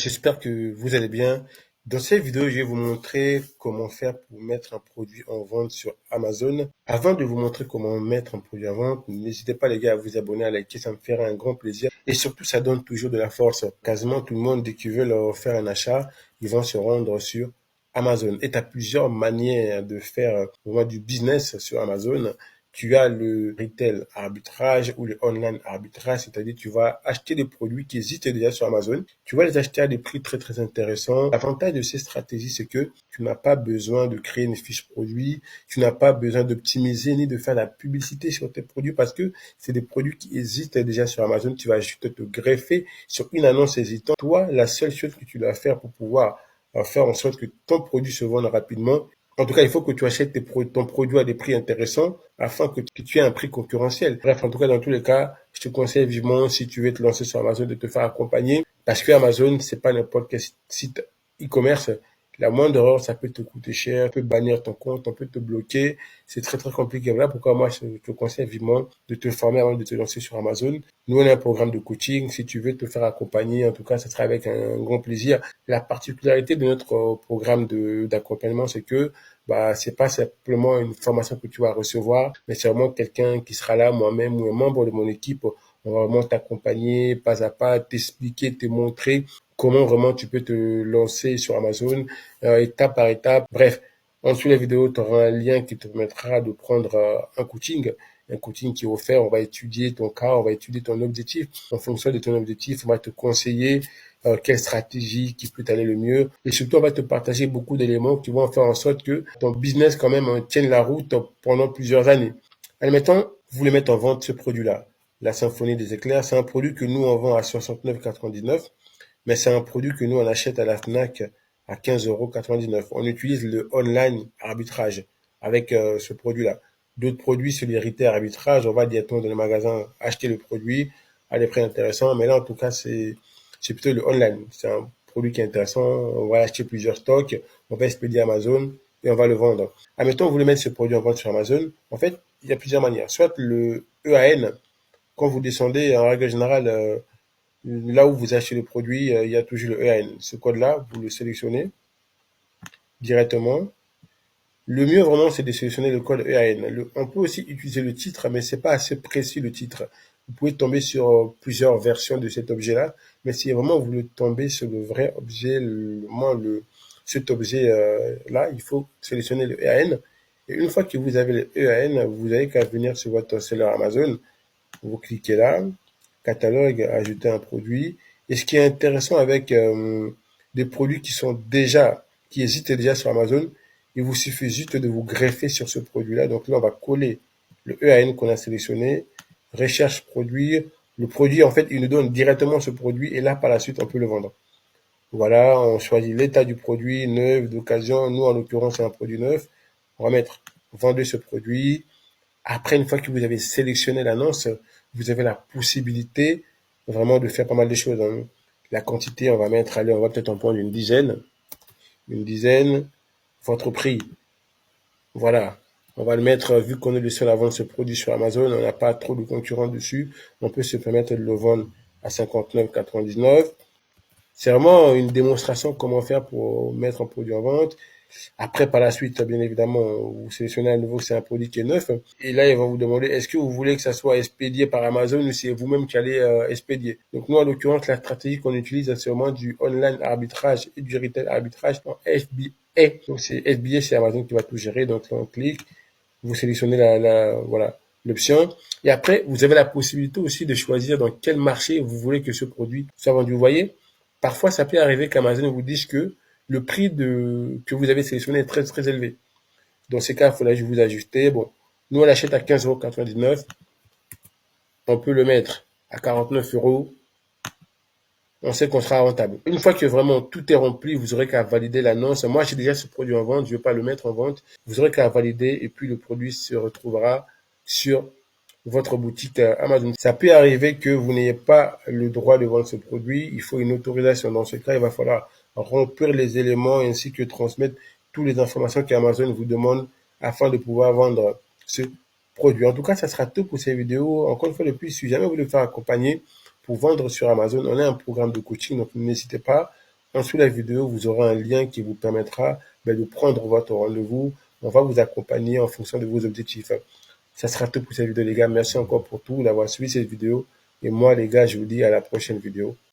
J'espère que vous allez bien. Dans cette vidéo, je vais vous montrer comment faire pour mettre un produit en vente sur Amazon. Avant de vous montrer comment mettre un produit en vente, n'hésitez pas les gars à vous abonner, à liker, ça me ferait un grand plaisir. Et surtout, ça donne toujours de la force. Quasiment tout le monde, dès qu'ils veulent faire un achat, ils vont se rendre sur Amazon. Et tu as plusieurs manières de faire vraiment du business sur Amazon. Tu as le retail arbitrage ou le online arbitrage, c'est-à-dire tu vas acheter des produits qui existent déjà sur Amazon. Tu vas les acheter à des prix très très intéressants. L'avantage de ces stratégies, c'est que tu n'as pas besoin de créer une fiche produit, tu n'as pas besoin d'optimiser ni de faire la publicité sur tes produits parce que c'est des produits qui existent déjà sur Amazon. Tu vas juste te greffer sur une annonce hésitant. Toi, la seule chose que tu dois faire pour pouvoir faire en sorte que ton produit se vende rapidement, en tout cas, il faut que tu achètes ton produit à des prix intéressants afin que tu aies un prix concurrentiel. Bref, en tout cas, dans tous les cas, je te conseille vivement, si tu veux te lancer sur Amazon, de te faire accompagner parce que Amazon, c'est pas n'importe quel site e-commerce. La moindre erreur, ça peut te coûter cher, on peut bannir ton compte, on peut te bloquer. C'est très, très compliqué. Voilà pourquoi moi, je te conseille vivement de te former avant de te lancer sur Amazon. Nous, on a un programme de coaching. Si tu veux te faire accompagner, en tout cas, ça sera avec un grand plaisir. La particularité de notre programme d'accompagnement, c'est que c'est pas simplement une formation que tu vas recevoir, mais c'est vraiment quelqu'un qui sera là, moi-même ou un membre de mon équipe. On va vraiment t'accompagner pas à pas, t'expliquer, te montrer comment vraiment tu peux te lancer sur Amazon, étape par étape. Bref, en dessous de la vidéo, tu auras un lien qui te permettra de prendre un coaching qui est offert. On va étudier ton cas, on va étudier ton objectif. En fonction de ton objectif, on va te conseiller quelle stratégie qui peut aller le mieux. Et surtout, on va te partager beaucoup d'éléments qui vont faire en sorte que ton business quand même tienne la route pendant plusieurs années. Admettons, vous voulez mettre en vente ce produit-là. La Symphonie des éclairs, c'est un produit que nous, on vend à 69,99, mais c'est un produit que nous, on achète à la FNAC à 15,99 €. On utilise le online arbitrage avec ce produit-là. D'autres produits, c'est les retail arbitrage. On va directement dans le magasin acheter le produit à des prix intéressants. Mais là, en tout cas, c'est plutôt le online. C'est un produit qui est intéressant. On va acheter plusieurs stocks. On va expédier Amazon et on va le vendre. Admettons, vous voulez mettre ce produit en vente sur Amazon. En fait, il y a plusieurs manières. Soit le EAN, quand vous descendez, en règle générale, là où vous achetez le produit, il y a toujours le EAN. Ce code-là, vous le sélectionnez directement. Le mieux vraiment, c'est de sélectionner le code EAN. On peut aussi utiliser le titre, mais c'est pas assez précis le titre. Vous pouvez tomber sur plusieurs versions de cet objet-là, mais si vraiment vous voulez tomber sur le vrai objet, cet objet-là, il faut sélectionner le EAN. Et une fois que vous avez le EAN, vous n'avez qu'à venir sur votre seller Amazon. Vous cliquez là, catalogue, ajouter un produit. Et ce qui est intéressant avec des produits qui existent déjà sur Amazon, il vous suffit juste de vous greffer sur ce produit-là. Donc là, on va coller le EAN qu'on a sélectionné, recherche produit. Le produit, en fait, il nous donne directement ce produit et là, par la suite, on peut le vendre. Voilà, on choisit l'état du produit, neuf, d'occasion. Nous, en l'occurrence, c'est un produit neuf. On va mettre vendre ce produit. Après, une fois que vous avez sélectionné l'annonce, vous avez la possibilité vraiment de faire pas mal de choses, hein. La quantité, on va peut-être en prendre une dizaine, votre prix. Voilà. On va le mettre, vu qu'on est le seul à vendre ce produit sur Amazon, on n'a pas trop de concurrents dessus, on peut se permettre de le vendre à 59,99. C'est vraiment une démonstration comment faire pour mettre un produit en vente. Après, par la suite, bien évidemment, vous sélectionnez à nouveau que c'est un produit qui est neuf. Et là, ils vont vous demander, est-ce que vous voulez que ça soit expédié par Amazon ou c'est vous-même qui allez expédier. Donc, nous, en l'occurrence, la stratégie qu'on utilise, c'est vraiment du online arbitrage et du retail arbitrage en FBA. Donc, c'est FBA, c'est Amazon qui va tout gérer. Donc, là, on clique, vous sélectionnez voilà, l'option. Et après, vous avez la possibilité aussi de choisir dans quel marché vous voulez que ce produit soit vendu. Vous voyez, parfois, ça peut arriver qu'Amazon vous dise que le prix que vous avez sélectionné est très, très élevé. Dans ces cas, il faudra vous ajuster. Bon, nous, on l'achète à 15,99 €. On peut le mettre à 49 €. On sait qu'on sera rentable. Une fois que vraiment tout est rempli, vous aurez qu'à valider l'annonce. Moi, j'ai déjà ce produit en vente. Je ne vais pas le mettre en vente. Vous aurez qu'à valider et puis le produit se retrouvera sur votre boutique Amazon. Ça peut arriver que vous n'ayez pas le droit de vendre ce produit. Il faut une autorisation. Dans ce cas, il va falloir remplir les éléments ainsi que transmettre toutes les informations qu'Amazon vous demande afin de pouvoir vendre ce produit. En tout cas, ça sera tout pour cette vidéo. Encore une fois, si jamais vous voulez faire accompagner pour vendre sur Amazon, on a un programme de coaching, donc n'hésitez pas. En dessous de la vidéo, vous aurez un lien qui vous permettra de prendre votre rendez-vous. On va vous accompagner en fonction de vos objectifs. Ça sera tout pour cette vidéo, les gars. Merci encore pour tout, d'avoir suivi cette vidéo. Et moi, les gars, je vous dis à la prochaine vidéo.